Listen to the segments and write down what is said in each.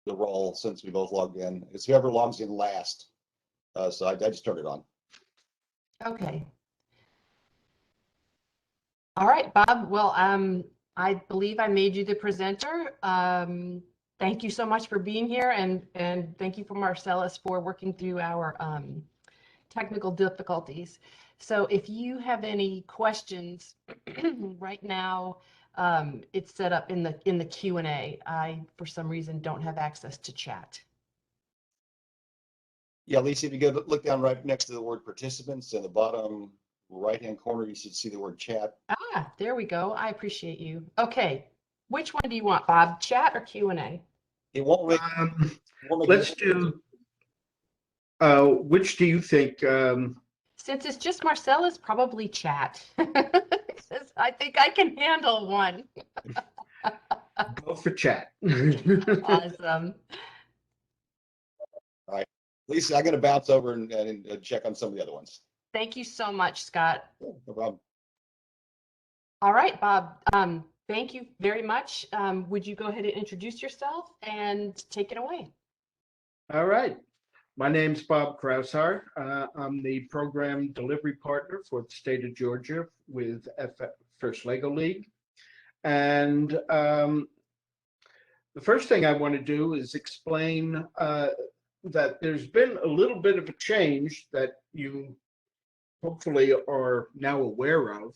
the role since we both logged in. It's whoever logs in last. So I just turned it on. Okay. All right, Bob. Well, I believe I made you the presenter. Thank you so much for being here, and thank you for Marcellus for working through our technical difficulties. So if you have any questions right now, it's set up in the Q&A. I, for some reason, don't have access to chat. Yeah, Lisa, if you go look down right next to the word participants in the bottom right-hand corner, you should see the word chat. Ah, there we go. I appreciate you. Okay, which one do you want, Bob? Chat or Q&A? It won't make. Let's do. Which do you think? Since it's just Marcellus, probably chat. I think I can handle one. Go for chat. Awesome. All right, Lisa, I'm going to bounce over and check on some of the other ones. Thank you so much, Scott. No problem. All right, Bob. Thank you very much. Would you go ahead and introduce yourself and take it away? All right. My name's Bob Kraushaar. I'm the program delivery partner for the state of Georgia with First Lego League. And the first thing I want to do is explain that there's been a little bit of a change that you hopefully are now aware of,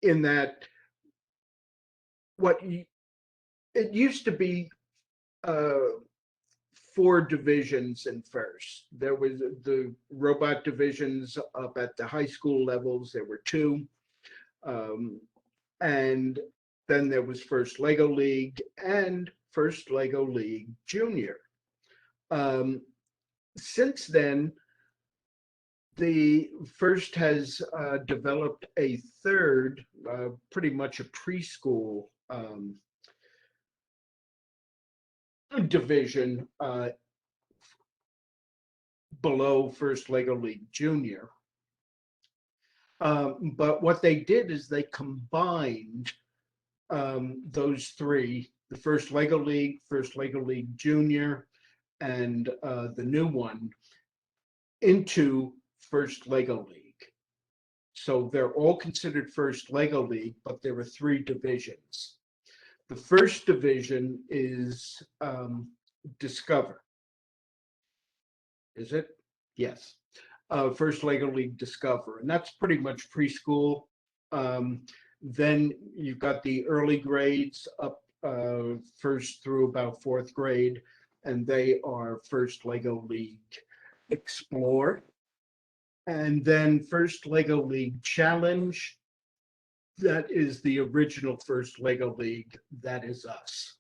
in that it used to be 4 divisions in FIRST. There was the robot divisions up at the high school levels. There were 2. And then there was First Lego League and First Lego League Junior. Since then, the FIRST has developed a 3rd, pretty much a preschool division below First Lego League Junior. But what they did is they combined those 3, the First Lego League Junior, and the new one, into First Lego League. So they're all considered First Lego League, but there are 3 divisions. The first division is Discover. Is it? Yes. First Lego League Discover, and that's pretty much preschool. Then you've got the early grades up first through about 4th grade, and they are First Lego League Explore. And then First Lego League Challenge, that is the original First Lego League, that is us.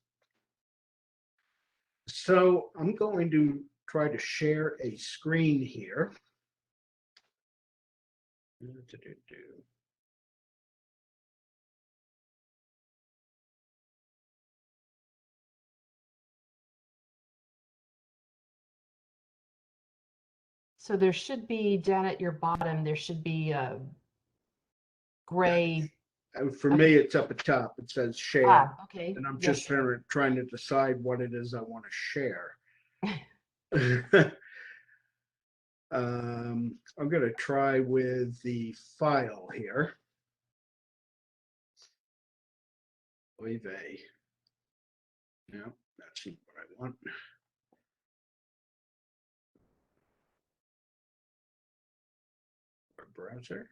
So I'm going to try to share a screen here. So there should be, down at your bottom, there should be a gray. For me, it's up at top. It says share. Ah, okay. And I'm Yes, just trying to decide what it is I want to share. I'm going to try with the file here. Oy vey. No, that's not what I want. Our browser.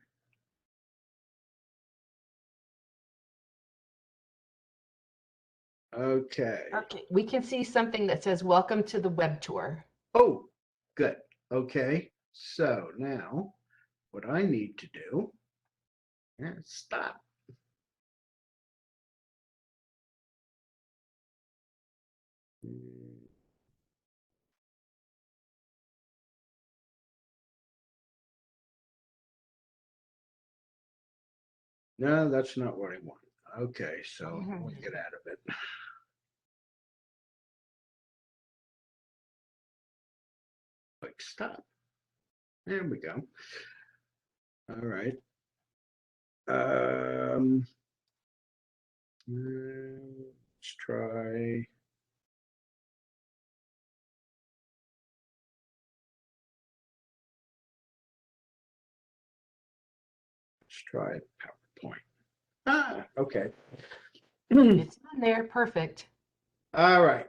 Okay. Okay, we can see something that says welcome to the web tour. Oh, good. Okay. So now what I need to do is stop. No, that's not what I want. Okay, so we'll get out of it. Click stop. There we go. All right. Let's try. Let's try PowerPoint. Okay. It's on there. Perfect. All right.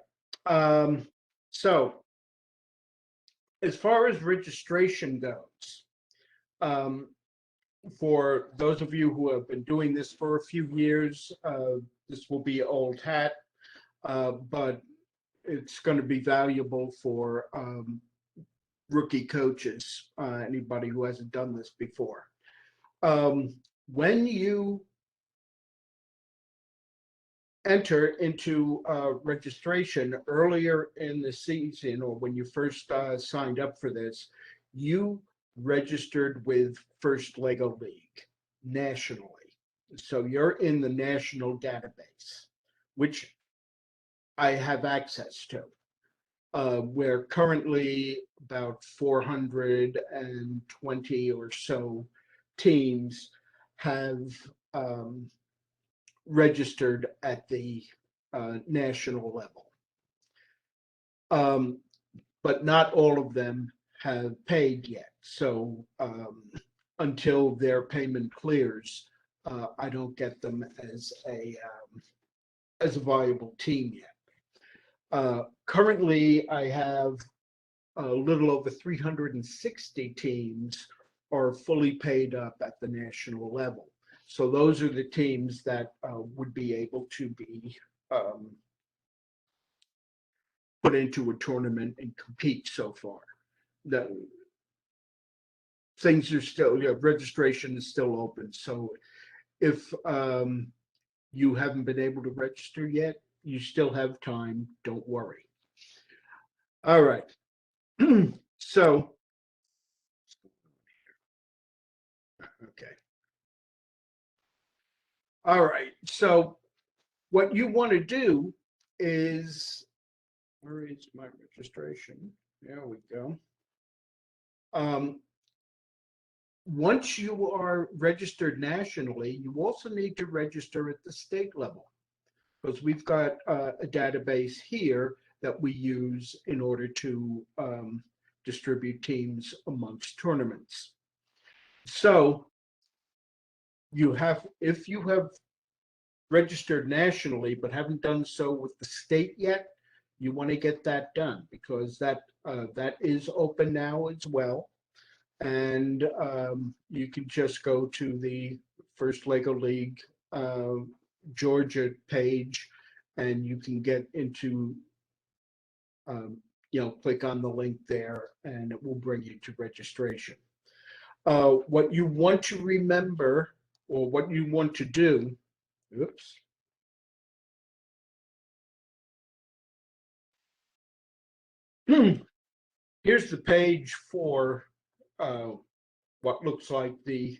So as far as registration goes, for those of you who have been doing this for a few years, this will be old hat, but it's going to be valuable for rookie coaches, anybody who hasn't done this before. When you enter into registration earlier in the season, or when you first signed up for this, you registered with First Lego League nationally. So you're in the national database, which I have access to. We're currently about 420 or so teams have registered at the national level. But not all of them have paid yet. So until their payment clears, I don't get them as a viable team yet. Currently, I have a little over 360 teams are fully paid up at the national level. So those are the teams that would be able to be put into a tournament and compete so far. The things are still, registration is still open. So if you haven't been able to register yet, you still have time. Don't worry. All right. So, okay. All right. So what you want to do is, where is my registration? There we go. Once you are registered nationally, you also need to register at the state level, because we've got a database here that we use in order to distribute teams amongst tournaments. So you have, if you have registered nationally but haven't done so with the state yet, you want to get that done, because that is open now as well. And you can just go to the First Lego League Georgia page, and you can get into, click on the link there, and it will bring you to registration. What you want to remember, or what you want to do, oops. Here's the page for what looks like this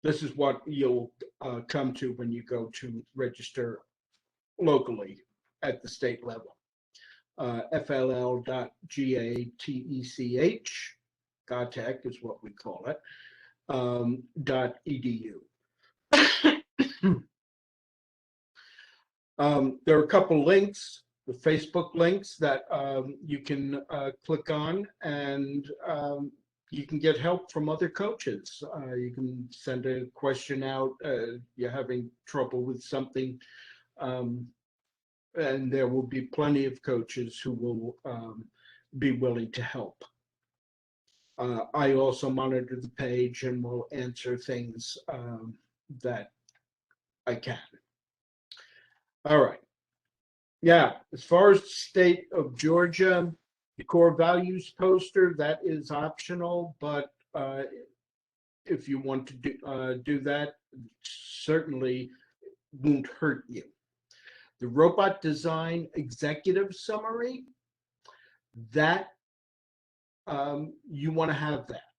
is what you'll come to when you go to register locally at the state level. FLL.gatech, GATEC is what we call it, .edu. There are a couple links, the Facebook links that you can click on, and you can get help from other coaches. You can send a question out, you're having trouble with something, and there will be plenty of coaches who will be willing to help. I also monitor the page and will answer things that I can. All right. Yeah, as far as the state of Georgia, the core values poster, that is optional, but if you want to do that, certainly won't hurt you. The robot design executive summary, that you want to have that.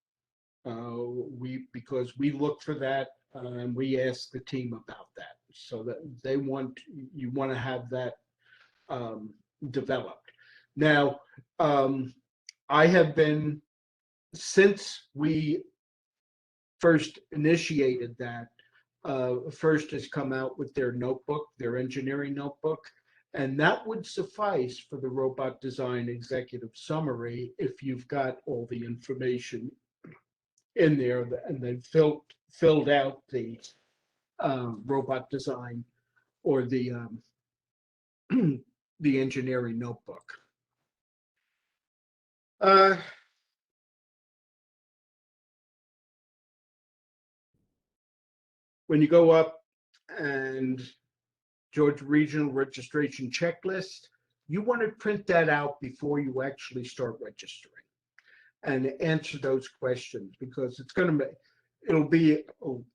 Because we look for that and we ask the team about that, so that you want to have that developed. Now, I have been, since we first initiated that, First has come out with their notebook, their engineering notebook, and that would suffice for the robot design executive summary if you've got all the information in there, and they filled out the robot design or the the engineering notebook. When you go up and Georgia Regional Registration Checklist, you want to print that out before you actually start registering and answer those questions, because it's going to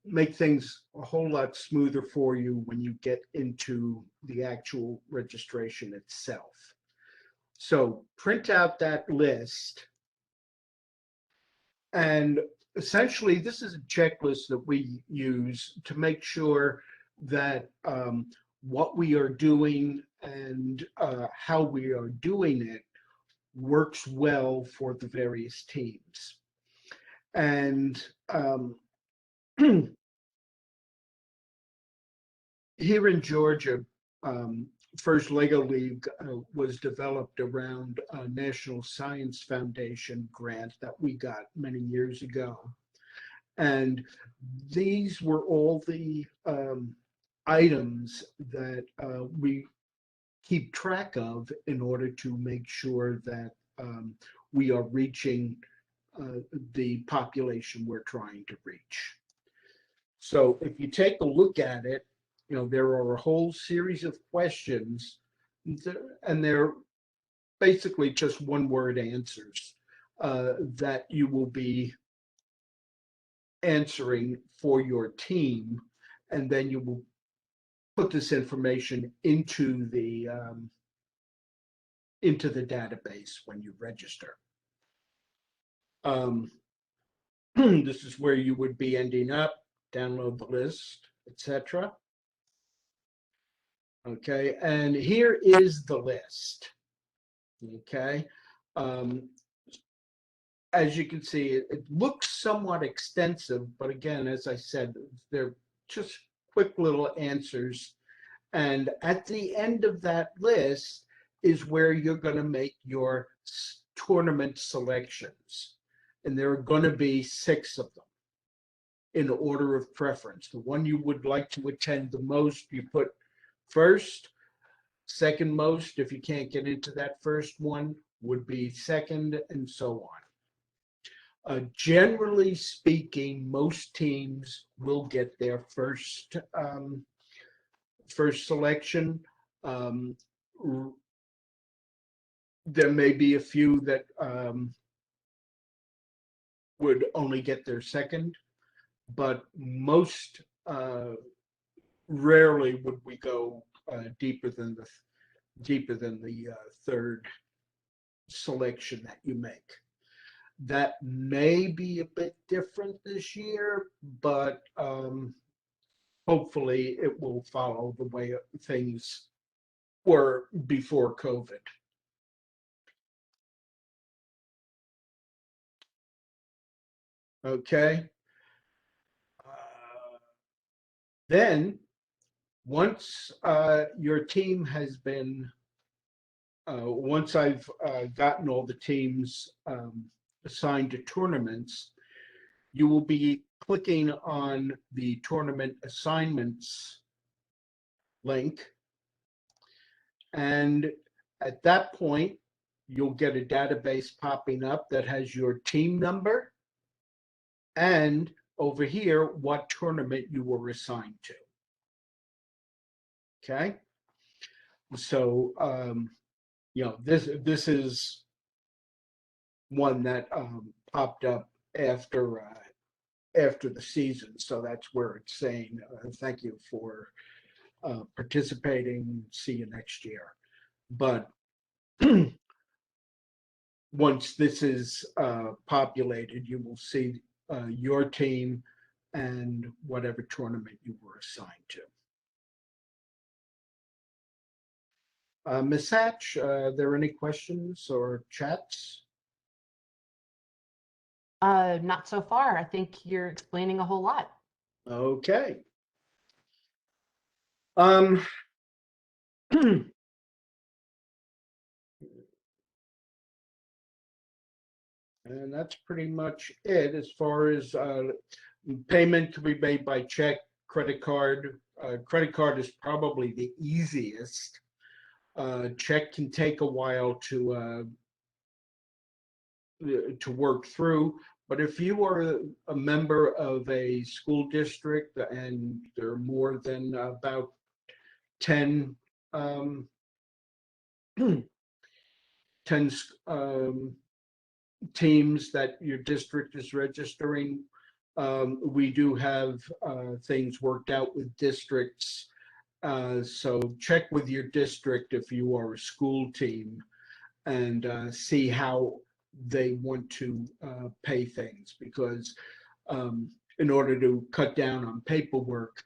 make things a whole lot smoother for you when you get into the actual registration itself. So print out that list, and essentially this is a checklist that we use to make sure that what we are doing and how we are doing it works well for the various teams. And here in Georgia, First Lego League was developed around a National Science Foundation grant that we got many years ago. And these were all the items that we keep track of in order to make sure that we are reaching the population we're trying to reach. So if you take a look at it, you know, there are a whole series of questions, and they're basically just one-word answers that you will be answering for your team, and then you will put this information into the database when you register. This is where you would be ending up. Download the list, etc. Okay, and here is the list. Okay, as you can see, it looks somewhat extensive, but again, as I said, they're just quick little answers. And at the end of that list is where you're going to make your tournament selections. And there are going to be 6 of them in order of preference. The one you would like to attend the most, you put first. Second most, if you can't get into that first one, would be second, and so on. Generally speaking, most teams will get their first selection. There may be a few that would only get their second, but most rarely would we go deeper than the third selection that you make. That may be a bit different this year, but hopefully it will follow the way things were before COVID. Okay. Then once your team has been, once I've gotten all the teams assigned to tournaments, you will be clicking on the tournament assignments link. And at that point, you'll get a database popping up that has your team number and over here, what tournament you were assigned to. Okay. So, you know, this is one that popped up after the season. So that's where it's saying, thank you for participating. See you next year. But once this is populated, you will see your team and whatever tournament you were assigned to. Ms. Hatch, are there any questions or chats? Not so far. I think you're explaining a whole lot. Okay. And that's pretty much it as far as payment can be made by check, credit card. Credit card is probably the easiest. Check can take a while to work through. But if you are a member of a school district and there are more than about 10 10 teams that your district is registering, we do have things worked out with districts. So check with your district if you are a school team and see how they want to pay things, because in order to cut down on paperwork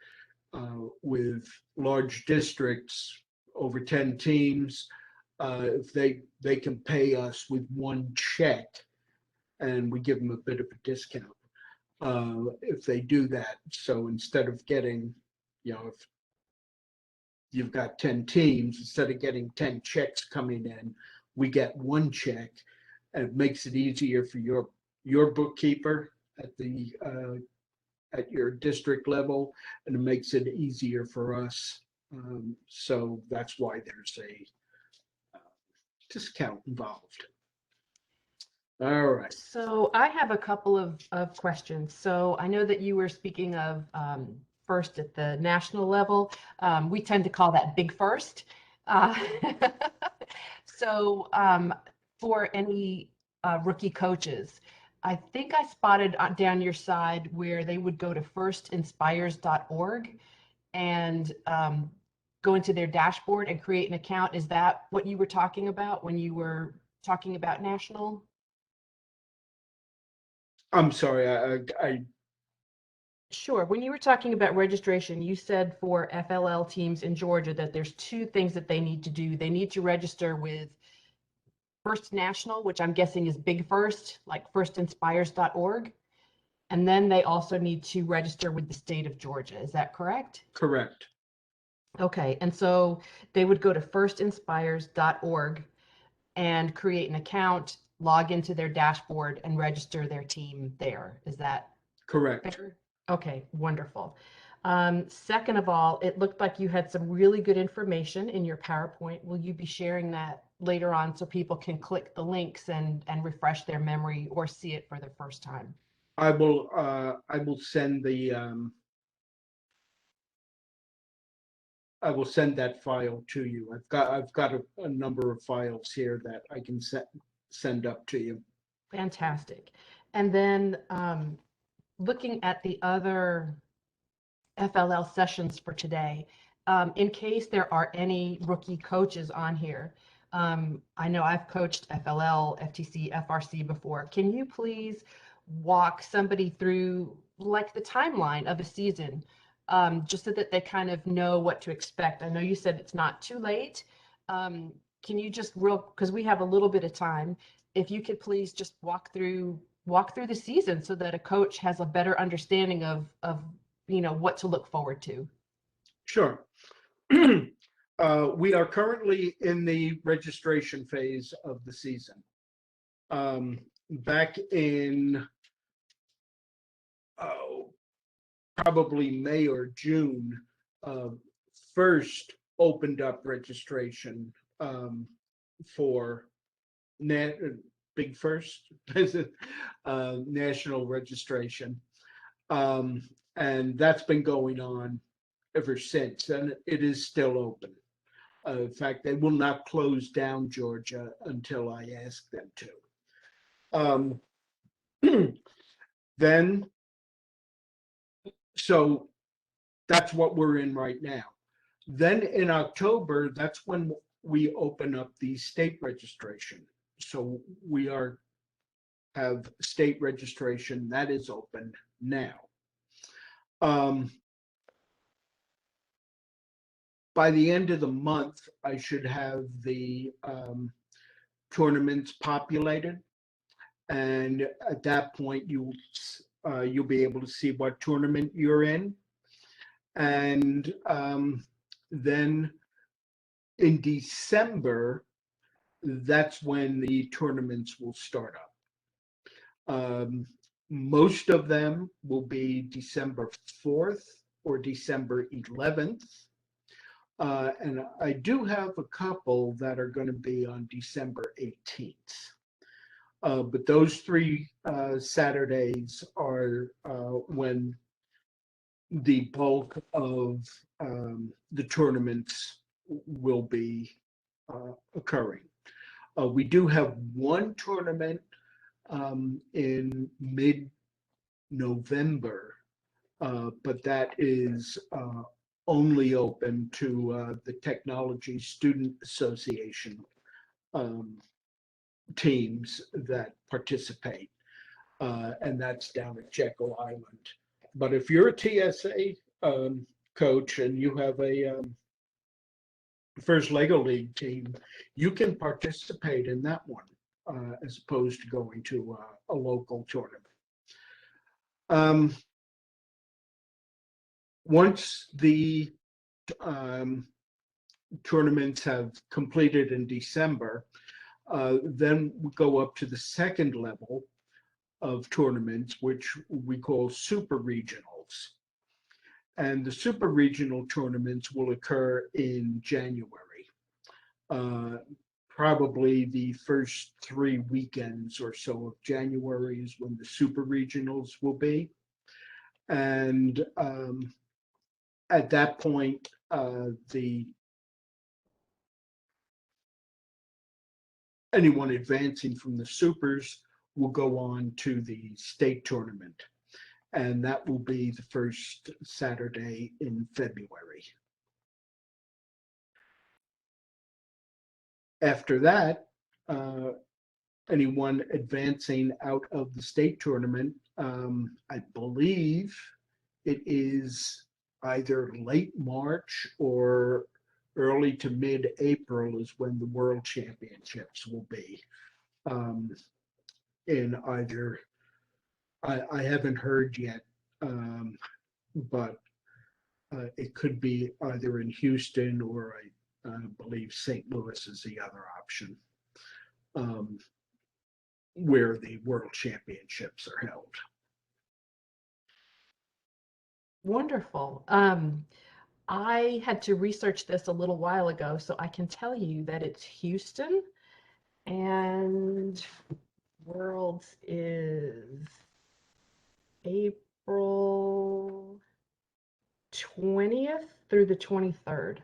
with large districts, over 10 teams, if they can pay us with one check and we give them a bit of a discount if they do that. So instead of getting, if you've got 10 teams, instead of getting 10 checks coming in, we get one check, and it makes it easier for your bookkeeper at your district level, and it makes it easier for us. So that's why there's a discount involved. All right. So I have a couple of questions. So I know that you were speaking of first at the national level. We tend to call that Big First. So for any rookie coaches, I think I spotted down your side where they would go to firstinspires.org and go into their dashboard and create an account. Is that what you were talking about when you were talking about national? I'm sorry, I Sure. When you were talking about registration, you said for FLL teams in Georgia that there's two things that they need to do. They need to register with First National, which I'm guessing is Big First, like firstinspires.org. And then they also need to register with the state of Georgia. Is that correct? correct. Okay. And so they would go to firstinspires.org and create an account, log into their dashboard, and register their team there. Is that Correct. fair? Okay, wonderful. Second of all, it looked like you had some really good information in your PowerPoint. Will you be sharing that later on so people can click the links and refresh their memory or see it for the first time? I will send that file to you. I've got a number of files here that I can send up to you. Fantastic. And then looking at the other FLL sessions for today, in case there are any rookie coaches on here. I know I've coached FLL, FTC, FRC before. Can you please walk somebody through like the timeline of a season, just so that they kind of know what to expect? I know you said it's not too late. Can you just because we have a little bit of time, if you could please just walk through the season so that a coach has a better understanding of what to look forward to. Sure. We are currently in the registration phase of the season. Back in probably May or June, first opened up registration for Big First national registration. And that's been going on ever since, and it is still open. In fact, they will not close down Georgia until I ask them to. Then, so that's what we're in right now. Then in October, that's when we open up the state registration. So we have state registration that is open now. By the end of the month, I should have the tournaments populated, and at that point, you'll be able to see what tournament you're in, and then in December, that's when the tournaments will start up. Most of them will be December 4th or December 11th. And I do have a couple that are going to be on December 18th. But those three Saturdays are when the bulk of the tournaments will be occurring. We do have one tournament in mid-November, but that is only open to the Technology Student Association teams that participate, and that's down at Jekyll Island. But if you're a TSA coach and you have a First Lego League team, you can participate in that one as opposed to going to a local tournament. Once the tournaments have completed in December, then we go up to the second level of tournaments, which we call super regionals. And the super regional tournaments will occur in January. Probably the first 3 weekends or so of January is when the super regionals will be. And at that point, anyone advancing from the supers will go on to the state tournament. And that will be the first Saturday in February. After that, anyone advancing out of the state tournament, I believe it is either late March or early to mid-April is when the World Championships will be. In either, I haven't heard yet, but it could be either in Houston or I believe St. Louis is the other option, where the World Championships are held. Wonderful. I had to research this a little while ago, so I can tell you that it's Houston, and Worlds is April 20th through the 23rd.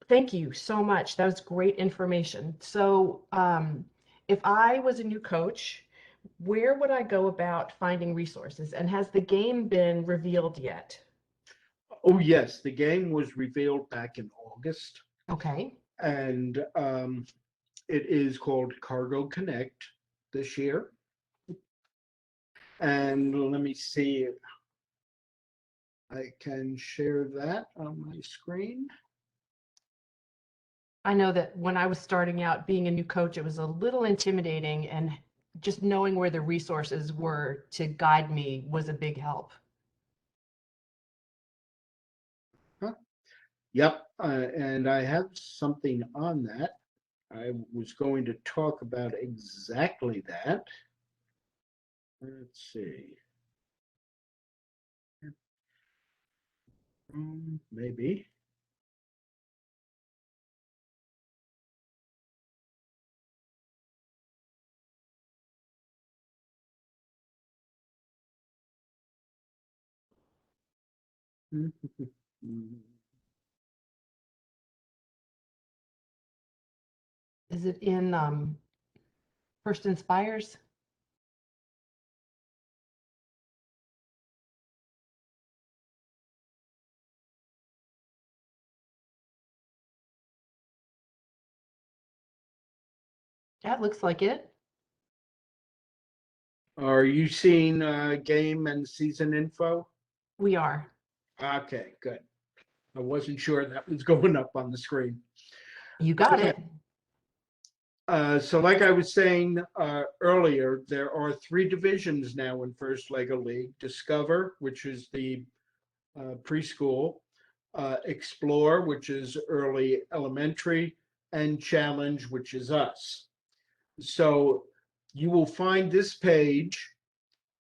Thank you so much. That was great information. So if I was a new coach, where would I go about finding resources? And has the game been revealed yet? Oh, yes, the game was revealed back in August. Okay. And it is called Cargo Connect this year. And let me see if I can share that on my screen. I know that when I was starting out being a new coach, it was a little intimidating, and just knowing where the resources were to guide me was a big help. Yep, and I have something on that. I was going to talk about exactly that. Let's see. Maybe. Is it in First Inspires? That looks like it. Are you seeing game and season info? We are. Okay, good. I wasn't sure that was going up on the screen. You got it. So like I was saying earlier, there are 3 divisions now in First Lego League. Discover, which is the preschool, Explore, which is early elementary, and Challenge, which is us. So you will find this page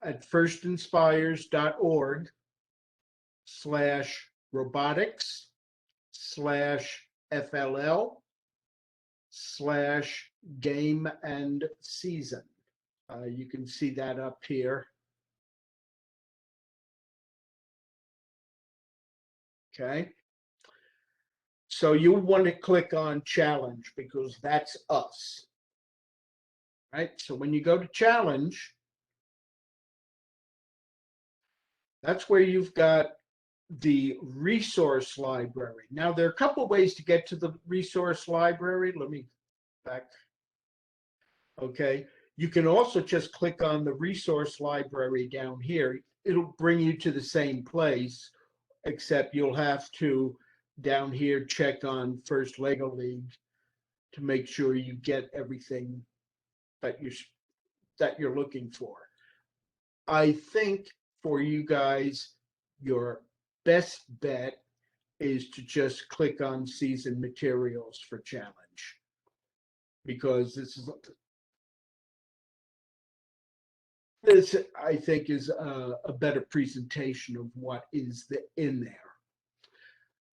at firstinspires.org/robotics/FLL/game and season. You can see that up here. Okay. So you'll want to click on challenge because that's us. Right. So when you go to challenge, that's where you've got the resource library. Now, there are a couple of ways to get to the resource library. Let me back. Okay. You can also just click on the resource library down here. It'll bring you to the same place, except you'll have to down here check on First Lego League to make sure you get everything that you're looking for. I think for you guys, your best bet is to just click on season materials for challenge, because this I think is a better presentation of what is in there.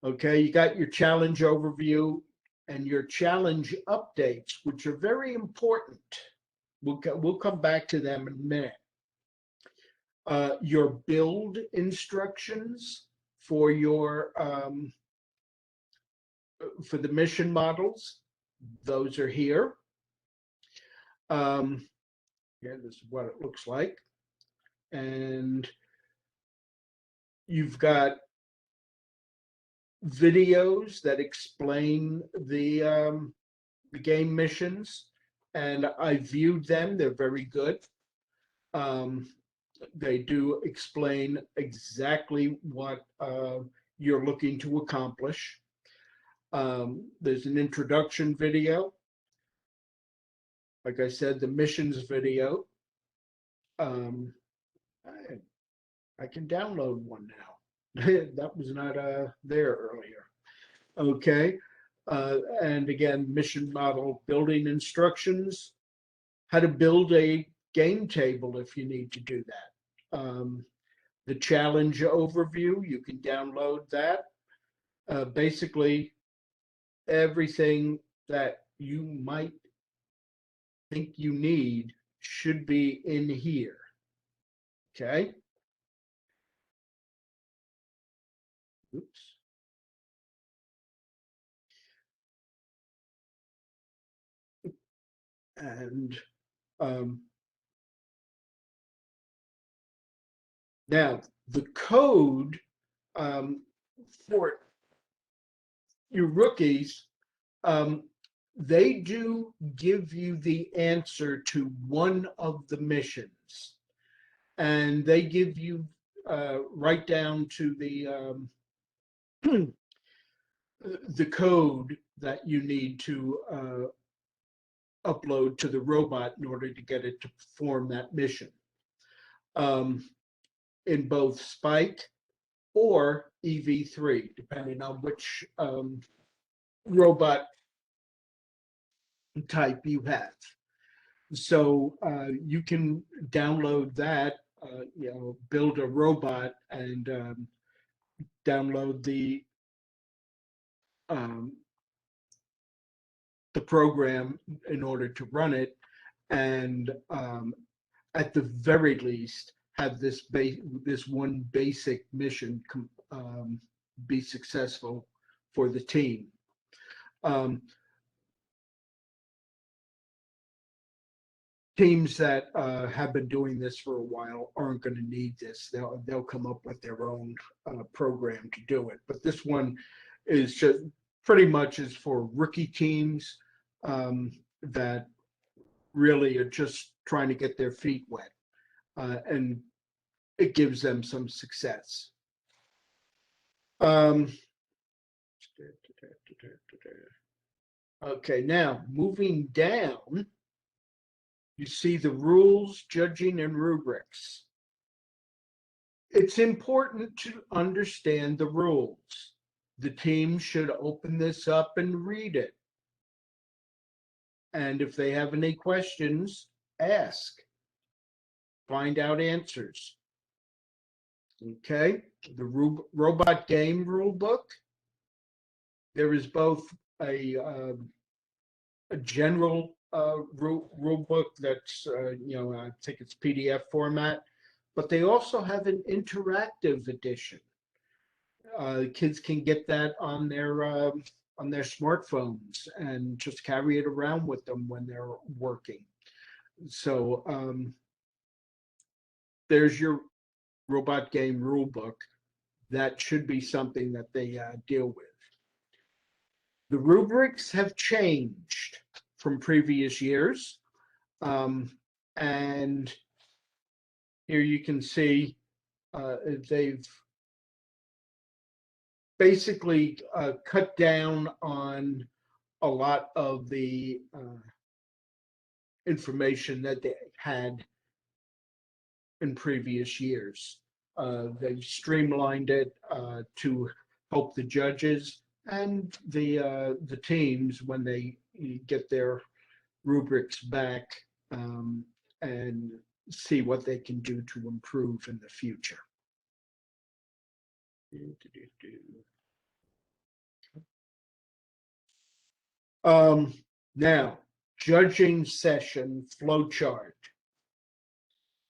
Okay, you got your challenge overview and your challenge updates, which are very important. We'll come back to them in a minute. Your build instructions for your for the mission models, those are here. Yeah, this is what it looks like, and you've got videos that explain the game missions, and I viewed them. They're very good. They do explain exactly what you're looking to accomplish. There's an introduction video. Like I said, the missions video. I can download one now. That was not there earlier. Okay. And again, mission model building instructions, how to build a game table if you need to do that. The challenge overview, you can download that. Basically, everything that you might think you need should be in here. Okay. Oops. And now the code for your rookies, they do give you the answer to one of the missions, and they give you right down to the the code that you need to upload to the robot in order to get it to perform that mission. In both Spike or EV3, depending on which robot type you have. So you can download that, build a robot and download the program in order to run it, and at the very least have this one basic mission be successful for the team. Teams that have been doing this for a while aren't going to need this. They'll come up with their own program to do it. But this one is just pretty much is for rookie teams that really are just trying to get their feet wet, and it gives them some success. Okay, now moving down, you see the rules, judging, and rubrics. It's important to understand the rules. The team should open this up and read it. And if they have any questions, ask, find out answers. Okay, the robot game rule book. There is both a general rule book that's I think it's PDF format, but they also have an interactive edition. Kids can get that on their smartphones and just carry it around with them when they're working. So there's your robot game rule book. That should be something that they deal with. The rubrics have changed from previous years. And here you can see they've basically cut down on a lot of the information that they had in previous years. They've streamlined it to help the judges and the teams when they get their rubrics back and see what they can do to improve in the future. Now, judging session flowchart.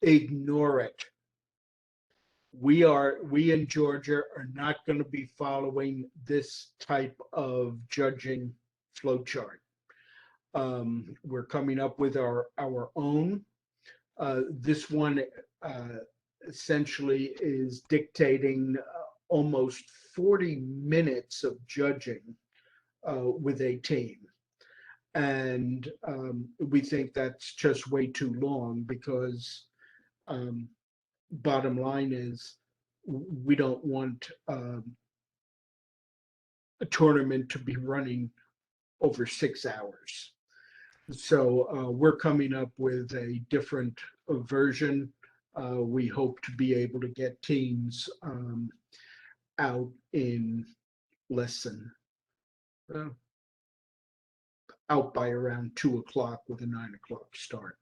Ignore it. We in Georgia are not going to be following this type of judging flowchart. We're coming up with our own. This one essentially is dictating almost 40 minutes of judging with a team. And we think that's just way too long because bottom line is we don't want a tournament to be running over 6 hours. So we're coming up with a different version. We hope to be able to get teams out in less than out by around 2 o'clock with a 9 o'clock start.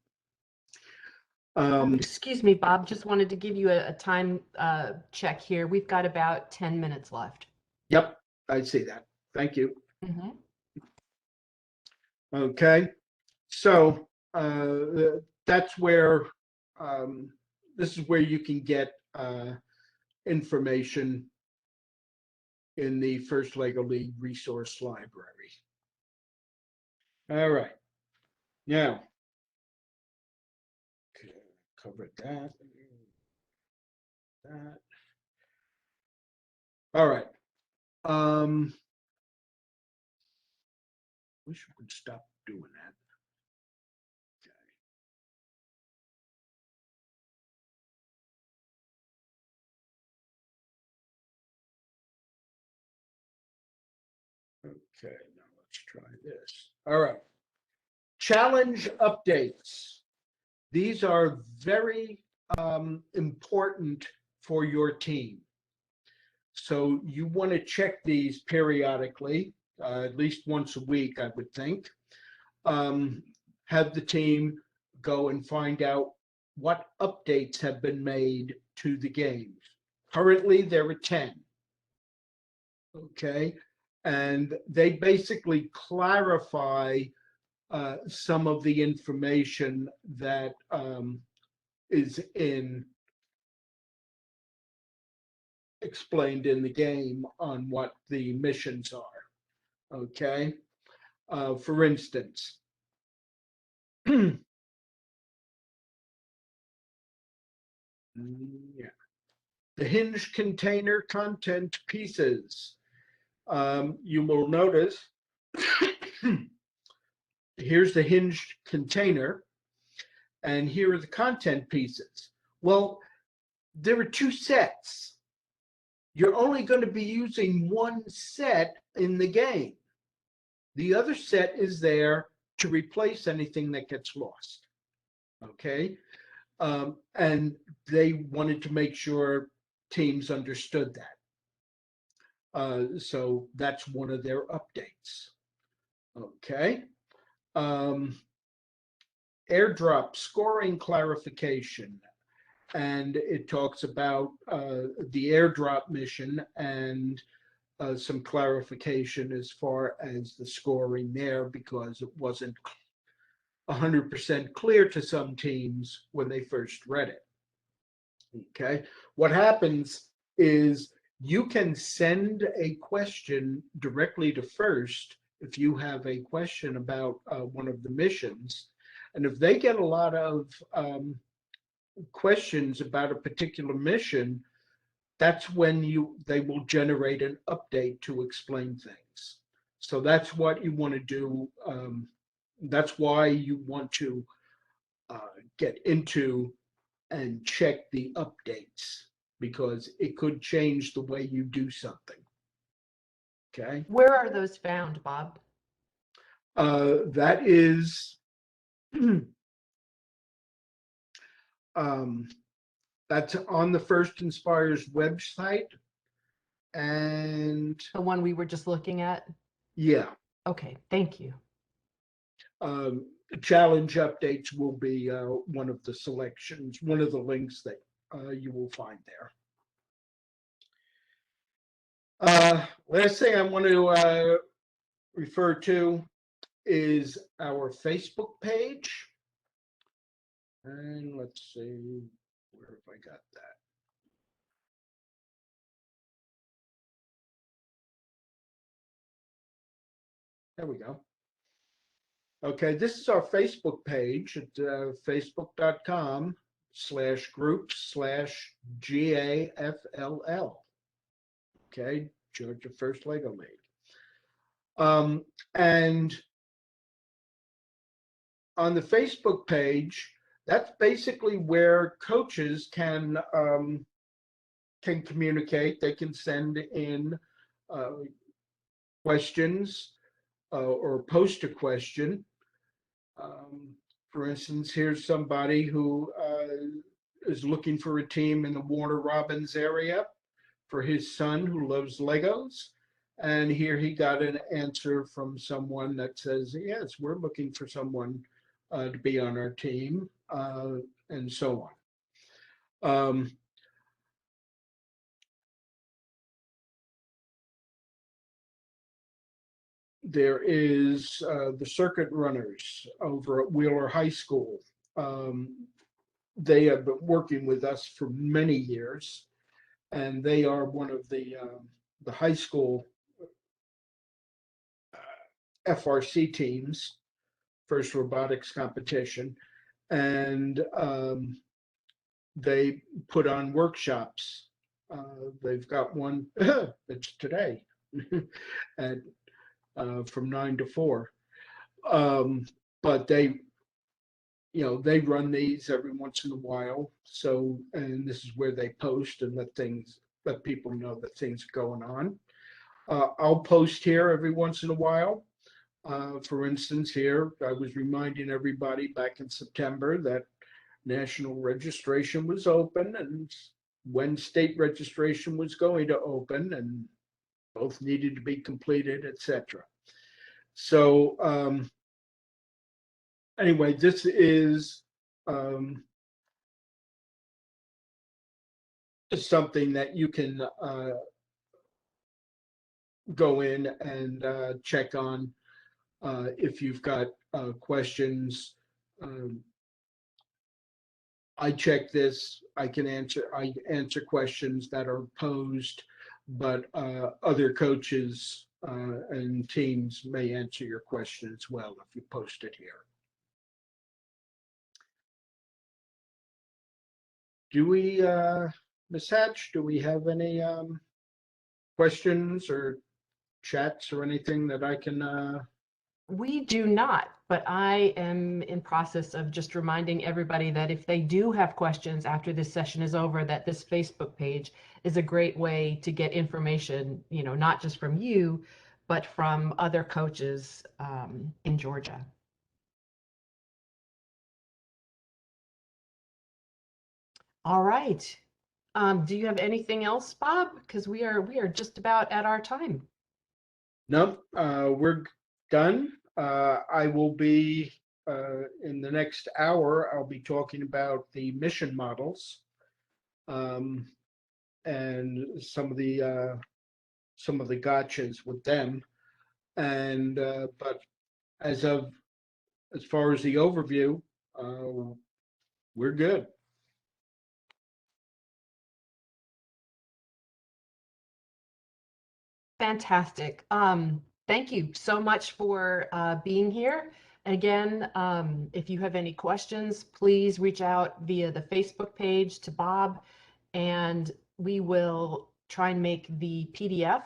Excuse me, Bob, just wanted to give you a time check here. We've got about 10 minutes left. Yep, I see that. Thank you. Mm-hmm. Okay, so that's where this is where you can get information in the First Lego League resource library. All right, now covered that. All right. Wish we could stop doing that. Okay, now let's try this. All right. Challenge updates. These are very important for your team. So you want to check these periodically, at least once a week, I would think. Have the team go and find out what updates have been made to the games. Currently, there are 10. Okay, and they basically clarify some of the information that is explained in the game on what the missions are. Okay, for instance, yeah, the hinged container content pieces. You will notice here's the hinged container, and here are the content pieces. Well, there are 2 sets. You're only going to be using 1 set in the game. The other set is there to replace anything that gets lost. Okay? And they wanted to make sure teams understood that. So that's one of their updates. Okay? airdrop scoring clarification. And it talks about the airdrop mission and some clarification as far as the scoring there, because it wasn't 100% clear to some teams when they first read it. Okay, what happens is you can send a question directly to FIRST if you have a question about one of the missions. And if they get a lot of questions about a particular mission, that's when they will generate an update to explain things. So that's what you want to do. That's why you want to get into and check the updates, because it could change the way you do something. Okay. Where are those found, Bob? That is that's on the First Inspires website. And The one we were just looking at? yeah. Okay, thank you. Challenge updates will be one of the selections, one of the links that you will find there. Last thing I want to refer to is our Facebook page. And let's see, where have I got that? There we go. Okay, this is our Facebook page at facebook.com/groups/GAFLL. Okay, Georgia First Lego League. And on the Facebook page, that's basically where coaches can communicate. They can send in questions or post a question. For instance, here's somebody who is looking for a team in the Warner Robins area for his son who loves Legos. And here he got an answer from someone that says, yes, we're looking for someone to be on our team, and so on. There is the circuit runners over at Wheeler High School. They have been working with us for many years, and they are one of the high school FRC teams, first robotics competition, and they put on workshops. They've got one, it's today, at from 9 to 4. But they run these every once in a while. So, and this is where they post and let people know that things are going on. I'll post here every once in a while. For instance, here, I was reminding everybody back in September that national registration was open and when state registration was going to open, and both needed to be completed, etc. So anyway, this is something that you can go in and check on if you've got questions. I check this. I answer questions that are posed, but other coaches and teams may answer your question as well if you post it here. Do we, Ms. Hatch, do we have any questions or chats or anything that I can? We do not, but I am in process of just reminding everybody that if they do have questions after this session is over, that this Facebook page is a great way to get information, not just from you, but from other coaches in Georgia. All right. Do you have anything else, Bob? Because we are just about at our time. Nope, we're done. I will be in the next hour, I'll be talking about the mission models, and some of the gotchas with them. And but as far as the overview, we're good. Fantastic. Thank you so much for being here. And again, if you have any questions, please reach out via the Facebook page to Bob, and we will try and make the PDF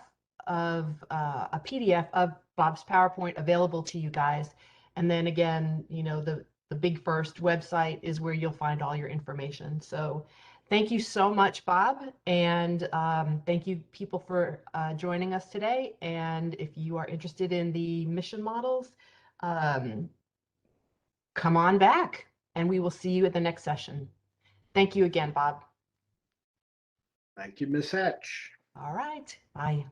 of a PDF of Bob's PowerPoint available to you guys. And then again, you know, the Big First website is where you'll find all your information. So thank you so much, Bob. And thank you, people, for joining us today. And if you are interested in the mission models, come on back, and we will see you at the next session. Thank you again, Bob. Thank you, Ms. Hatch. All right. Bye.